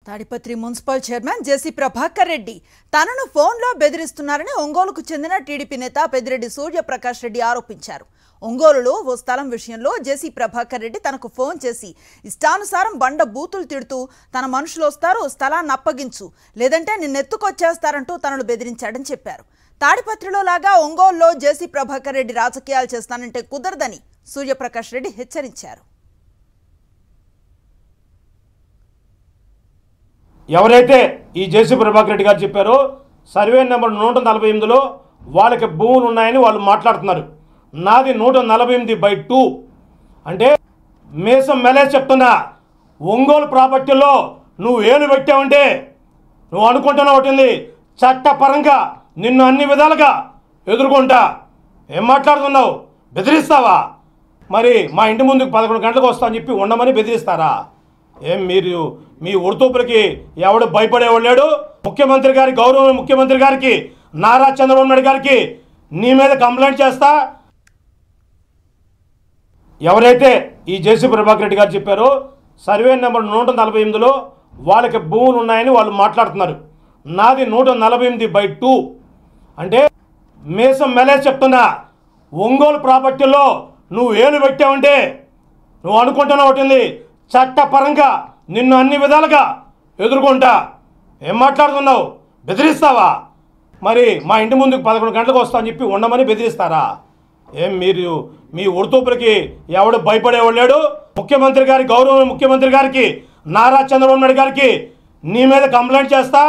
Tadipatri municipal chairman జేసీ ప్రభాకర్ రెడ్డి తనను ఫోన్లో బెదిరిస్తున్నారని ఒంగోలుకు చెందిన టీడీపీ నేత పెద్దిరెడ్డి సూర్యప్రకాష్ రెడ్డి ఆరోపించారు. ఒంగోలులో ఓ స్థలం విషయంలో జేసీ ప్రభాకర్ రెడ్డి తనకు ఫోన్ చేసి ఇష్టానుసారం బండ బూతులు తిడుతూ తన మనుషులు వస్తారు, స్థలాన్ని అప్పగించు, లేదంటే నిన్నెత్తుకొచ్చేస్తారంటూ తనను బెదిరించాడని చెప్పారు. తాడిపత్రిలో లాగా ఒంగోలులో జేసీ ప్రభాకర్ రెడ్డి రాజకీయాలు చేస్తానంటే కుదరదని సూర్యప్రకాష్ రెడ్డి హెచ్చరించారు. ఎవరైతే ఈ జేసీ ప్రభాకర్ రెడ్డి గారు చెప్పారో సర్వే నెంబర్ 148లో వాళ్ళకి భూములు ఉన్నాయని వాళ్ళు మాట్లాడుతున్నారు. నాది 148/2 అంటే మేసం మెలేసి చెప్తున్నా. ఒంగోలు ప్రాపర్టీలో నువ్వు ఏలు పెట్టావంటే నువ్వు అనుకుంటున్నా ఒకటి చట్టపరంగా నిన్ను అన్ని విధాలుగా ఎదుర్కొంటా. ఏం మాట్లాడుతున్నావు? బెదిరిస్తావా? మరి మా ఇంటి ముందుకు 11 గంటలకు వస్తా అని చెప్పి ఉండమని బెదిరిస్తారా? ఏం మీరు మీ ఉడుతూపులకి ఎవడు భయపడేవాడు లేడు. ముఖ్యమంత్రి గారి గౌరవ ముఖ్యమంత్రి గారికి నారా చంద్రబాబు నాయుడు గారికి నీ మీద కంప్లైంట్ చేస్తా. ఎవరైతే ఈ జేసీ ప్రభాకర్ రెడ్డి గారు చెప్పారో సర్వే నెంబర్ 148లో వాళ్ళకి భూములు ఉన్నాయని వాళ్ళు మాట్లాడుతున్నారు. నాది 148/2 అంటే మేసం మెలేసి చెప్తున్నా. ఒంగోలు ప్రాపర్టీలో నువ్వు ఏలు పెట్టావంటే నువ్వు అనుకుంటున్నా ఒకటి చట్టపరంగా నిన్ను అన్ని విధాలుగా ఎదుర్కొంటా. ఏం మాట్లాడుతున్నావు? బెదిరిస్తావా? మరి మా ఇంటి ముందుకు 11 గంటలకు వస్తా అని చెప్పి ఉండమని బెదిరిస్తారా? ఏం మీరు మీ ఉడుతూపులకి ఎవడు భయపడేవాడు లేడు. ముఖ్యమంత్రి గారి గౌరవ ముఖ్యమంత్రి గారికి నారా చంద్రబాబు నాయుడు గారికి నీ మీద కంప్లైంట్ చేస్తా.